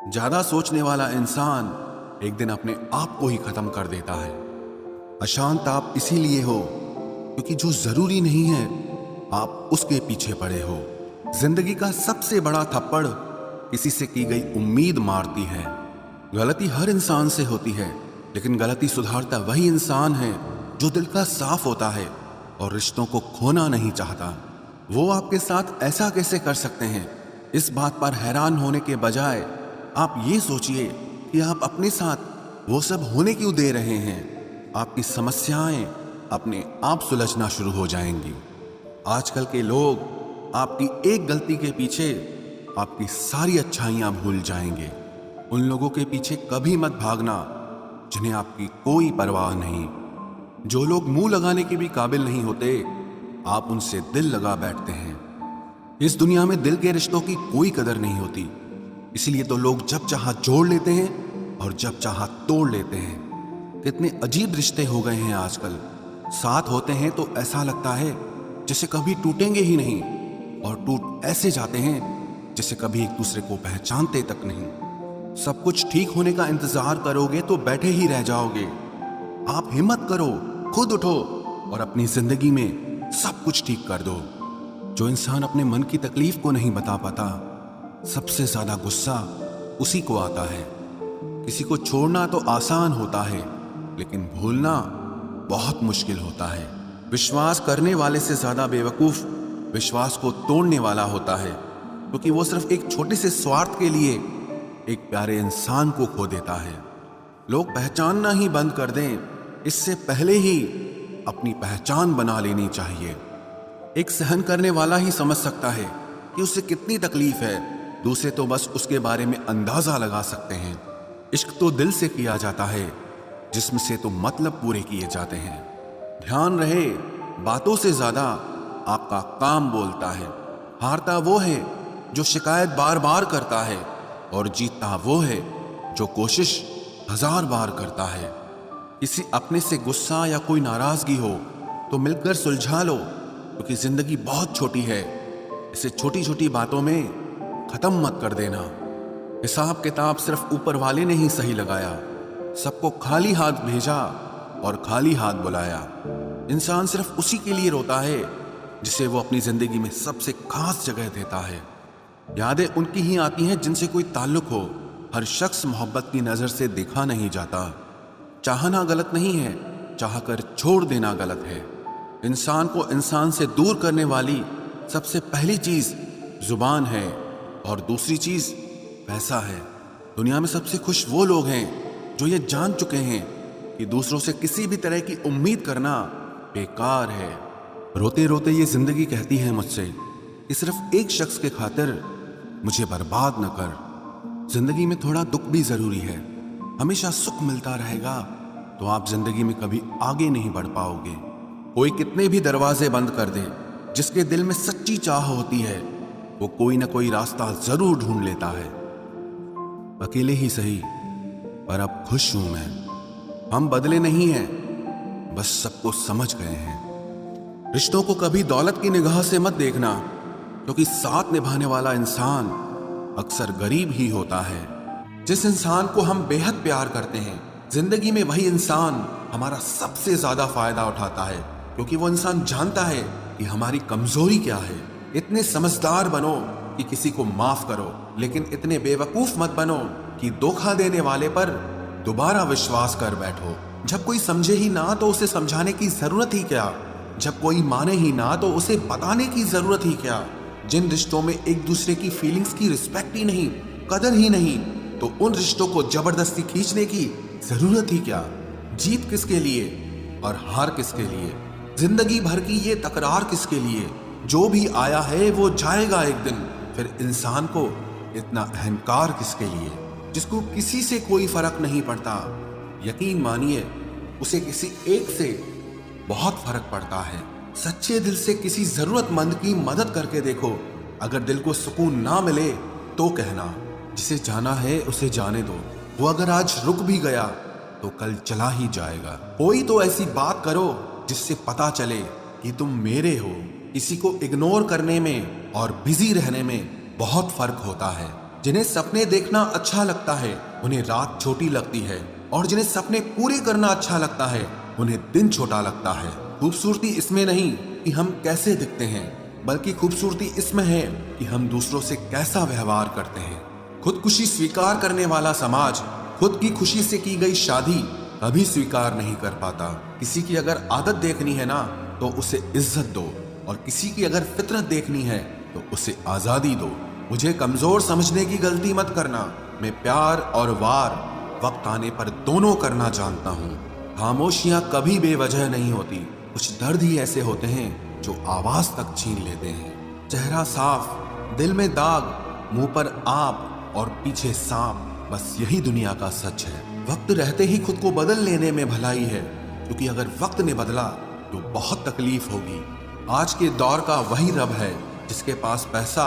ज्यादा सोचने वाला इंसान एक दिन अपने आप को ही खत्म कर देता है। अशांत आप इसीलिए हो क्योंकि जो जरूरी नहीं है आप उसके पीछे पड़े हो। जिंदगी का सबसे बड़ा थप्पड़ किसी से की गई उम्मीद मारती है। गलती हर इंसान से होती है, लेकिन गलती सुधारता वही इंसान है जो दिल का साफ होता है और रिश्तों को खोना नहीं चाहता। वो आपके साथ ऐसा कैसे कर सकते हैं, इस बात पर हैरान होने के बजाय आप ये सोचिए कि आप अपने साथ वो सब होने क्यों दे रहे हैं। आपकी समस्याएं अपने आप सुलझना शुरू हो जाएंगी। आजकल के लोग आपकी एक गलती के पीछे आपकी सारी अच्छाइयां भूल जाएंगे। उन लोगों के पीछे कभी मत भागना जिन्हें आपकी कोई परवाह नहीं। जो लोग मुंह लगाने के भी काबिल नहीं होते, आप उनसे दिल लगा बैठते हैं। इस दुनिया में दिल के रिश्तों की कोई कदर नहीं होती, इसलिए तो लोग जब चाहा जोड़ लेते हैं और जब चाहा तोड़ लेते हैं। कितने अजीब रिश्ते हो गए हैं आजकल। साथ होते हैं तो ऐसा लगता है जैसे कभी टूटेंगे ही नहीं, और टूट ऐसे जाते हैं जैसे कभी एक दूसरे को पहचानते तक नहीं। सब कुछ ठीक होने का इंतजार करोगे तो बैठे ही रह जाओगे। आप हिम्मत करो, खुद उठो और अपनी जिंदगी में सब कुछ ठीक कर दो। जो इंसान अपने मन की तकलीफ को नहीं बता पाता, सबसे ज्यादा गुस्सा उसी को आता है। किसी को छोड़ना तो आसान होता है, लेकिन भूलना बहुत मुश्किल होता है। विश्वास करने वाले से ज्यादा बेवकूफ विश्वास को तोड़ने वाला होता है, क्योंकि वो सिर्फ एक छोटे से स्वार्थ के लिए एक प्यारे इंसान को खो देता है। लोग पहचानना ही बंद कर दें, इससे पहले ही अपनी पहचान बना लेनी चाहिए। एक सहन करने वाला ही समझ सकता है कि उसे कितनी तकलीफ है, दूसरे तो बस उसके बारे में अंदाजा लगा सकते हैं। इश्क तो दिल से किया जाता है, जिस्म से तो मतलब पूरे किए जाते हैं। ध्यान रहे, बातों से ज्यादा आपका काम बोलता है। हारता वो है जो शिकायत बार बार करता है, और जीतता वो है जो कोशिश 1000 बार करता है। किसी अपने से गुस्सा या कोई नाराजगी हो तो मिलकर सुलझा लो, क्योंकि जिंदगी बहुत छोटी है। इसे छोटी छोटी बातों में खत्म मत कर देना। हिसाब किताब सिर्फ ऊपर वाले ने ही सही लगाया। सबको खाली हाथ भेजा और खाली हाथ बुलाया। इंसान सिर्फ उसी के लिए रोता है जिसे वो अपनी जिंदगी में सबसे खास जगह देता है। यादें उनकी ही आती हैं जिनसे कोई ताल्लुक हो। हर शख्स मोहब्बत की नजर से देखा नहीं जाता। चाहना गलत नहीं है, चाहकर छोड़ देना गलत है। इंसान को इंसान से दूर करने वाली सबसे पहली चीज जुबान है, और दूसरी चीज पैसा है। दुनिया में सबसे खुश वो लोग हैं जो ये जान चुके हैं कि दूसरों से किसी भी तरह की उम्मीद करना बेकार है। रोते रोते ये जिंदगी कहती है मुझसे कि सिर्फ एक शख्स के खातिर मुझे बर्बाद न कर। जिंदगी में थोड़ा दुख भी जरूरी है। हमेशा सुख मिलता रहेगा तो आप जिंदगी में कभी आगे नहीं बढ़ पाओगे। कोई कितने भी दरवाजे बंद कर दे, जिसके दिल में सच्ची चाह होती है वो कोई ना कोई रास्ता जरूर ढूंढ लेता है। अकेले ही सही, पर अब खुश हूं मैं। हम बदले नहीं हैं, बस सबको समझ गए हैं। रिश्तों को कभी दौलत की निगाह से मत देखना, क्योंकि साथ निभाने वाला इंसान अक्सर गरीब ही होता है। जिस इंसान को हम बेहद प्यार करते हैं, जिंदगी में वही इंसान हमारा सबसे ज्यादा फायदा उठाता है, क्योंकि वो इंसान जानता है कि हमारी कमजोरी क्या है। इतने समझदार बनो कि किसी को माफ करो, लेकिन इतने बेवकूफ मत बनो कि धोखा देने वाले पर दोबारा विश्वास कर बैठो। जब कोई समझे ही ना तो उसे समझाने की जरूरत ही क्या। जब कोई माने ही ना तो उसे बताने की जरूरत ही क्या। जिन रिश्तों में एक दूसरे की फीलिंग्स की रिस्पेक्ट ही नहीं, कदर ही नहीं, तो उन रिश्तों को जबरदस्ती खींचने की जरूरत ही क्या। जीत किसके लिए और हार किसके लिए? जिंदगी भर की ये तकरार किसके लिए? जो भी आया है वो जाएगा एक दिन। फिर इंसान को इतना अहंकार किसके लिए, जिसको किसी से कोई फर्क नहीं पड़ता? यकीन मानिए, उसे किसी एक से बहुत फर्क पड़ता है। सच्चे दिल से किसी जरूरतमंद की मदद करके देखो। अगर दिल को सुकून ना मिले तो कहना, जिसे जाना है उसे जाने दो। वो अगर आज रुक भी गया तो कल चला ही जाएगा। कोई तो ऐसी बात करो जिससे पता चले कि तुम मेरे हो। किसी को इग्नोर करने में और बिजी रहने में बहुत फर्क होता है। जिन्हें सपने देखना अच्छा लगता है उन्हें रात छोटी लगती है, और जिन्हें सपने पूरे करना अच्छा लगता है उन्हें दिन छोटा लगता है। खूबसूरती इसमें नहीं कि हम कैसे दिखते हैं, बल्कि खूबसूरती इसमें है कि हम दूसरों से कैसा व्यवहार करते हैं। खुदकुशी स्वीकार करने वाला समाज खुद की खुशी से की गई शादी कभी स्वीकार नहीं कर पाता। किसी की अगर आदत देखनी है ना तो उसे इज्जत दो, और किसी की अगर फितरत देखनी है तो उसे आजादी दो। मुझे कमजोर समझने की गलती मत करना। मैं प्यार और वार वक्त आने पर दोनों करना जानता हूँ। खामोशियां कभी बेवजह नहीं होती। कुछ दर्द ही ऐसे होते हैं जो आवाज तक छीन लेते हैं। चेहरा साफ, दिल में दाग, मुंह पर आप और पीछे सांप, बस यही दुनिया का सच है। वक्त रहते ही खुद को बदल लेने में भलाई है, क्योंकि अगर वक्त ने बदला तो बहुत तकलीफ होगी। आज के दौर का वही रब है जिसके पास पैसा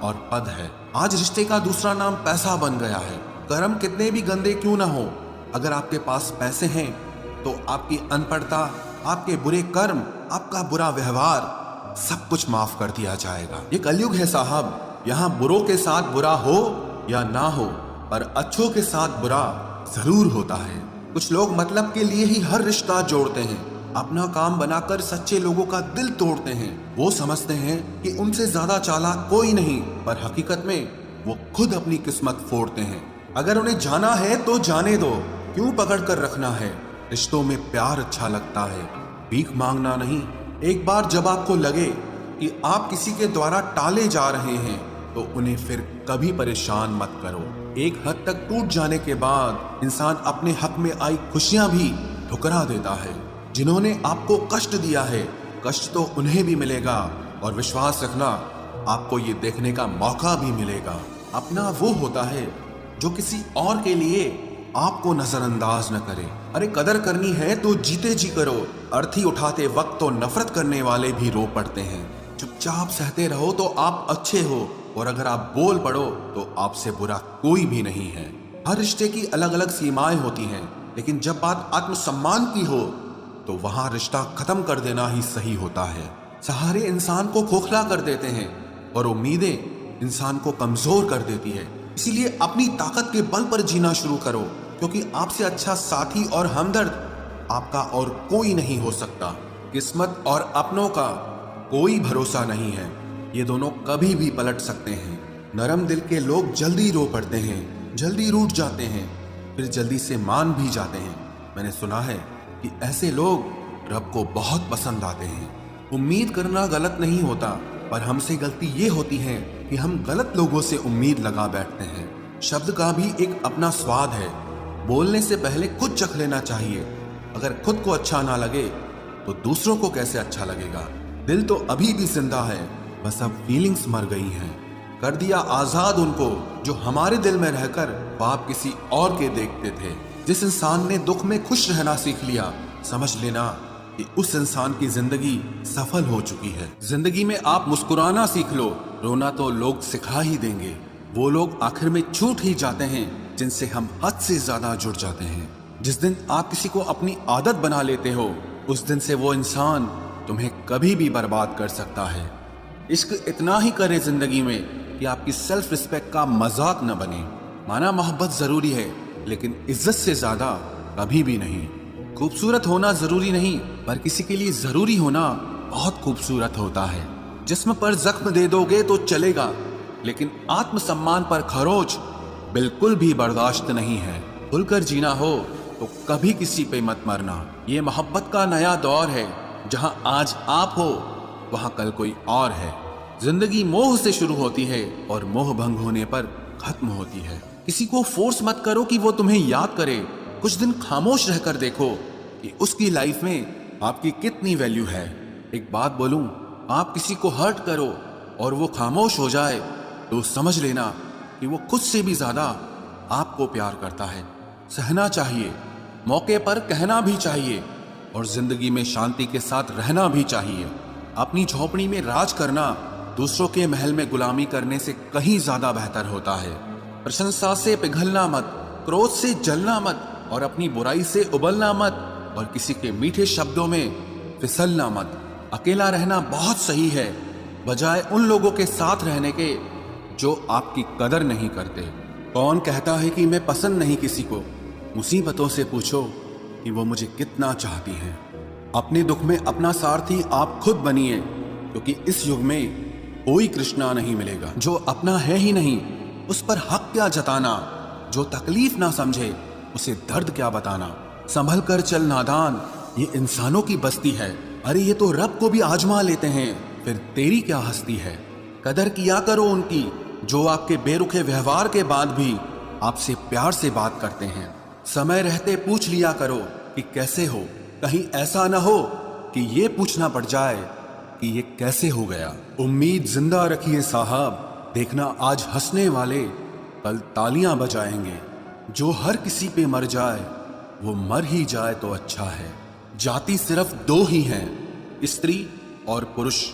और पद है। आज रिश्ते का दूसरा नाम पैसा बन गया है। कर्म कितने भी गंदे क्यों ना हो, अगर आपके पास पैसे हैं तो आपकी अनपढ़ता, आपके बुरे कर्म, आपका बुरा व्यवहार सब कुछ माफ कर दिया जाएगा। ये कलयुग है साहब, यहाँ बुरों के साथ बुरा हो या ना हो, पर अच्छों के साथ बुरा जरूर होता है। कुछ लोग मतलब के लिए ही हर रिश्ता जोड़ते हैं, अपना काम बनाकर सच्चे लोगों का दिल तोड़ते हैं। वो समझते हैं कि उनसे ज्यादा चालाक कोई नहीं, पर हकीकत में वो खुद अपनी किस्मत फोड़ते हैं। अगर उन्हें जाना है तो जाने दो, क्यों पकड़ कर रखना है। रिश्तों में प्यार अच्छा लगता है, भीख मांगना नहीं। एक बार जब आपको लगे कि आप किसी के द्वारा टाले जा रहे हैं तो उन्हें फिर कभी परेशान मत करो। एक हद तक टूट जाने के बाद इंसान अपने हक में आई खुशियां भी ठुकरा देता है। जिन्होंने आपको कष्ट दिया है, कष्ट तो उन्हें भी मिलेगा, और विश्वास रखना आपको ये देखने का मौका भी मिलेगा। अपना वो होता है जो किसी और के लिए आपको नजरअंदाज न करे। अरे कदर करनी है तो जीते जी करो। अर्थी उठाते वक्त तो नफरत करने वाले भी रो पड़ते हैं। चुपचाप सहते रहो तो आप अच्छे हो, और अगर आप बोल पड़ो तो आपसे बुरा कोई भी नहीं है। हर रिश्ते की अलग अलग सीमाएं होती हैं, लेकिन जब बात आत्मसम्मान की हो तो वहां रिश्ता खत्म कर देना ही सही होता है। सहारे इंसान को खोखला कर देते हैं और उम्मीदें इंसान को कमजोर कर देती है। इसीलिए अपनी ताकत के बल पर जीना शुरू करो, क्योंकि आपसे अच्छा साथी और हमदर्द आपका और कोई नहीं हो सकता। किस्मत और अपनों का कोई भरोसा नहीं है, ये दोनों कभी भी पलट सकते हैं। नरम दिल के लोग जल्दी रो पड़ते हैं, जल्दी रूठ जाते हैं, फिर जल्दी से मान भी जाते हैं। मैंने सुना है कि ऐसे लोग रब को बहुत पसंद आते हैं। उम्मीद करना गलत नहीं होता, पर हमसे गलती ये होती है कि हम गलत लोगों से उम्मीद लगा बैठते हैं। शब्द का भी एक अपना स्वाद है, बोलने से पहले खुद चख लेना चाहिए। अगर खुद को अच्छा ना लगे तो दूसरों को कैसे अच्छा लगेगा। दिल तो अभी भी जिंदा है, बस अब फीलिंग्स मर गई हैं। कर दिया आजाद उनको जो हमारे दिल में रहकर ख्वाब किसी और के देखते थे। जिस इंसान ने दुख में खुश रहना सीख लिया, समझ लेना कि उस इंसान की जिंदगी सफल हो चुकी है। जिंदगी में आप मुस्कुराना सीख लो, रोना तो लोग सिखा ही देंगे। वो लोग आखिर में छूट ही जाते हैं जिनसे हम हद से ज्यादा जुड़ जाते हैं। जिस दिन आप किसी को अपनी आदत बना लेते हो, उस दिन से वो इंसान तुम्हें कभी भी बर्बाद कर सकता है। इश्क इतना ही करे जिंदगी में कि आपकी सेल्फ रिस्पेक्ट का मजाक न बने। माना मोहब्बत जरूरी है, लेकिन इज्जत से ज्यादा कभी भी नहीं। खूबसूरत होना जरूरी नहीं, पर किसी के लिए जरूरी होना बहुत खूबसूरत होता है। जिस्म पर जख्म दे दोगे तो चलेगा, लेकिन आत्मसम्मान पर खरोच बिल्कुल भी बर्दाश्त नहीं है। खुलकर जीना हो तो कभी किसी पे मत मरना। ये मोहब्बत का नया दौर है, जहां आज आप हो वहां कल कोई और है। जिंदगी मोह से शुरू होती है और मोह भंग होने पर खत्म होती है। किसी को फोर्स मत करो कि वो तुम्हें याद करे। कुछ दिन खामोश रहकर देखो कि उसकी लाइफ में आपकी कितनी वैल्यू है। एक बात बोलूं, आप किसी को हर्ट करो और वो खामोश हो जाए तो समझ लेना कि वो खुद से भी ज्यादा आपको प्यार करता है। सहना चाहिए, मौके पर कहना भी चाहिए, और जिंदगी में शांति के साथ रहना भी चाहिए। अपनी झोपड़ी में राज करना दूसरों के महल में गुलामी करने से कहीं ज्यादा बेहतर होता है। प्रशंसा से पिघलना मत, क्रोध से जलना मत, और अपनी बुराई से उबलना मत, और किसी के मीठे शब्दों में फिसलना मत। अकेला रहना बहुत सही है, बजाय उन लोगों के साथ रहने के जो आपकी कदर नहीं करते। कौन कहता है कि मैं पसंद नहीं किसी को? मुसीबतों से पूछो कि वो मुझे कितना चाहती हैं। अपने दुख में अपना सारथी आप खुद बनिए, क्योंकि इस युग में कोई कृष्णा नहीं मिलेगा। जो अपना है ही नहीं उस पर हक क्या जताना? जो तकलीफ ना समझे उसे दर्द क्या बताना? संभल कर चल नादान, ये इंसानों की बस्ती है। अरे ये तो रब को भी आजमा लेते हैं, फिर तेरी क्या हस्ती है? कदर किया करो उनकी जो आपके बेरुखे व्यवहार के बाद भी आपसे प्यार से बात करते हैं। समय रहते पूछ लिया करो कि कैसे हो, कहीं ऐसा ना हो कि ये पूछना पड़ जाए कि ये कैसे हो गया। उम्मीद जिंदा रखिए साहब, देखना आज हंसने वाले कल तालियां बजाएंगे। जो हर किसी पे मर जाए वो मर ही जाए तो अच्छा है। जाति सिर्फ दो ही हैं, स्त्री और पुरुष,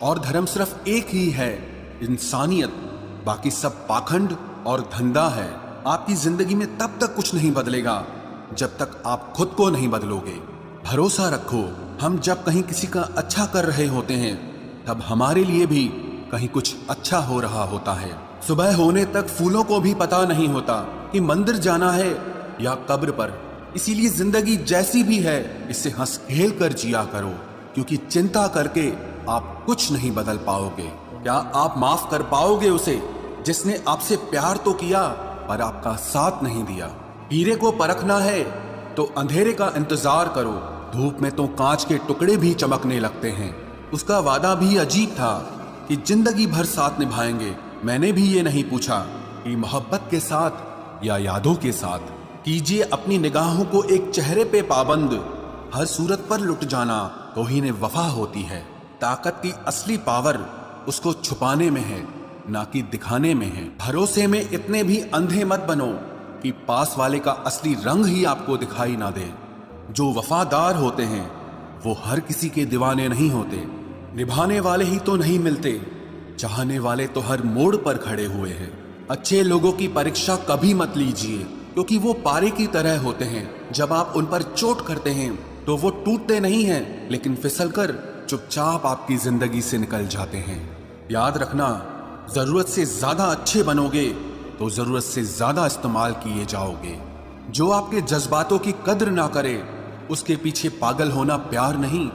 और धर्म सिर्फ एक ही है, इंसानियत। बाकी सब पाखंड और धंधा है। आपकी जिंदगी में तब तक कुछ नहीं बदलेगा जब तक आप खुद को नहीं बदलोगे। भरोसा रखो, हम जब कहीं किसी का अच्छा कर रहे होते हैं तब हमारे लिए भी कहीं कुछ अच्छा हो रहा होता है। सुबह होने तक फूलों को भी पता नहीं होता कि मंदिर जाना है या कब्र पर। इसीलिए जिंदगी जैसी भी है इससे हंस खेल कर जिया करो, क्योंकि चिंता करके आप कुछ नहीं बदल पाओगे। क्या आप माफ कर पाओगे उसे जिसने आपसे प्यार तो किया पर आपका साथ नहीं दिया? हीरे को परखना है तो अंधेरे का इंतजार करो, धूप में तो कांच के टुकड़े भी चमकने लगते हैं। उसका वादा भी अजीब था कि जिंदगी भर साथ निभाएंगे। मैंने भी ये नहीं पूछा कि मोहब्बत के साथ या यादों के साथ। कीजिए अपनी निगाहों को एक चेहरे पे पाबंद, हर सूरत पर लुट जाना तो ही ने वफा होती है। ताकत की असली पावर उसको छुपाने में है, ना कि दिखाने में है। भरोसे में इतने भी अंधे मत बनो कि पास वाले का असली रंग ही आपको दिखाई ना दे। जो वफादार होते हैं वो हर किसी के दीवाने नहीं होते। निभाने वाले ही तो नहीं मिलते, चाहने वाले तो हर मोड़ पर खड़े हुए हैं। अच्छे लोगों की परीक्षा कभी मत लीजिए, क्योंकि वो पारे की तरह होते हैं। जब आप उन पर चोट करते हैं तो वो टूटते नहीं हैं, लेकिन फिसलकर चुपचाप आपकी जिंदगी से निकल जाते हैं। याद रखना, जरूरत से ज्यादा अच्छे बनोगे तो जरूरत से ज्यादा इस्तेमाल किए जाओगे। जो आपके जज्बातों की कद्र ना करे उसके पीछे पागल होना प्यार नहीं,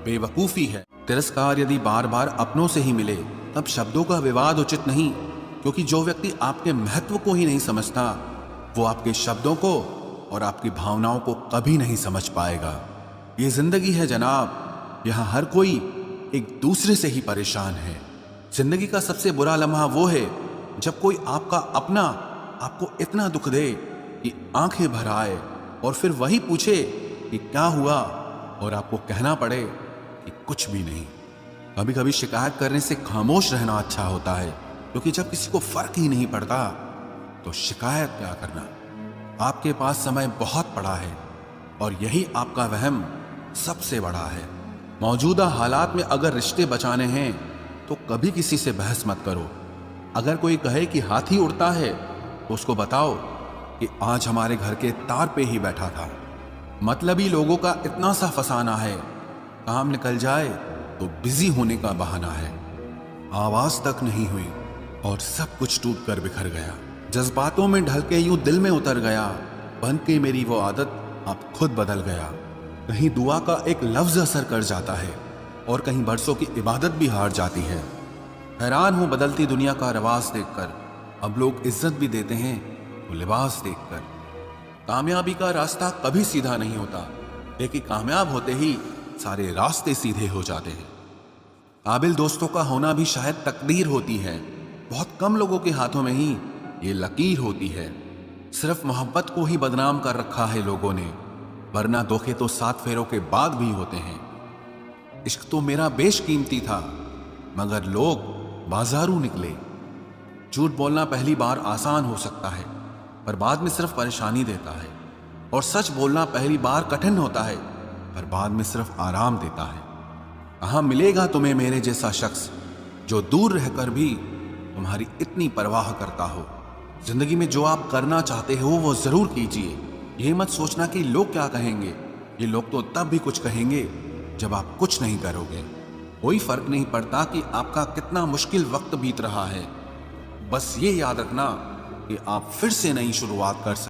बेवकूफी है। तिरस्कार यदि बार बार अपनों से ही मिले तब शब्दों का विवाद उचित नहीं, क्योंकि जो व्यक्ति आपके महत्व को ही नहीं समझता वो आपके शब्दों को और आपकी भावनाओं को कभी नहीं समझ पाएगा। ये जिंदगी है जनाब, यहाँ हर कोई एक दूसरे से ही परेशान है। जिंदगी का सबसे बुरा लम्हा वो है जब कोई आपका अपना आपको इतना दुख दे कि आंखें भर आए और फिर वही पूछे कि क्या हुआ और आपको कहना पड़े कि कुछ भी नहीं। कभी कभी शिकायत करने से खामोश रहना अच्छा होता है, क्योंकि जब किसी को फर्क ही नहीं पड़ता तो शिकायत क्या करना। आपके पास समय बहुत पड़ा है और यही आपका वहम सबसे बड़ा है। मौजूदा हालात में अगर रिश्ते बचाने हैं तो कभी किसी से बहस मत करो। अगर कोई कहे कि हाथी उड़ता है तो उसको बताओ कि आज हमारे घर के तार पे ही बैठा था। मतलबी लोगों का इतना सा फसाना है, काम निकल जाए तो बिजी होने का बहाना है। आवाज तक नहीं हुई और सब कुछ टूट कर बिखर गया। जज्बातों में ढल के यूं दिल में उतर गया, बन के मेरी वो आदत अब खुद बदल गया। कहीं दुआ का एक लफ्ज असर कर जाता है और कहीं बरसों की इबादत भी हार जाती है। हैरान हूं बदलती दुनिया का रवाज देखकर, अब लोग इज्जत भी देते हैं वो लिबास देखकर। कामयाबी का रास्ता कभी सीधा नहीं होता, लेकिन कामयाब होते ही सारे रास्ते सीधे हो जाते हैं। काबिल दोस्तों का होना भी शायद तकदीर होती है। बहुत कम लोगों के हाथों में ही ये लकीर होती है। सिर्फ मोहब्बत को ही बदनाम कर रखा है लोगों ने, वरना धोखे तो 7 फेरों के बाद भी होते हैं। इश्क तो मेरा बेशकीमती था, मगर लोग बाजारू निकले। झूठ बोलना पहली बार आसान हो सकता है, पर बाद में सिर्फ परेशानी देता है। और सच बोलना पहली बार कठिन होता है, पर बाद में सिर्फ आराम देता है। कहाँ मिलेगा तुम्हें मेरे जैसा शख्स जो दूर रहकर भी तुम्हारी इतनी परवाह करता हो। जिंदगी में जो आप करना चाहते हो वो जरूर कीजिए। ये मत सोचना कि लोग क्या कहेंगे। ये लोग तो तब भी कुछ कहेंगे जब आप कुछ नहीं करोगे। कोई फर्क नहीं पड़ता कि आपका कितना मुश्किल वक्त बीत रहा है। बस ये याद रखना कि आप फिर से नई शुरुआत कर सकते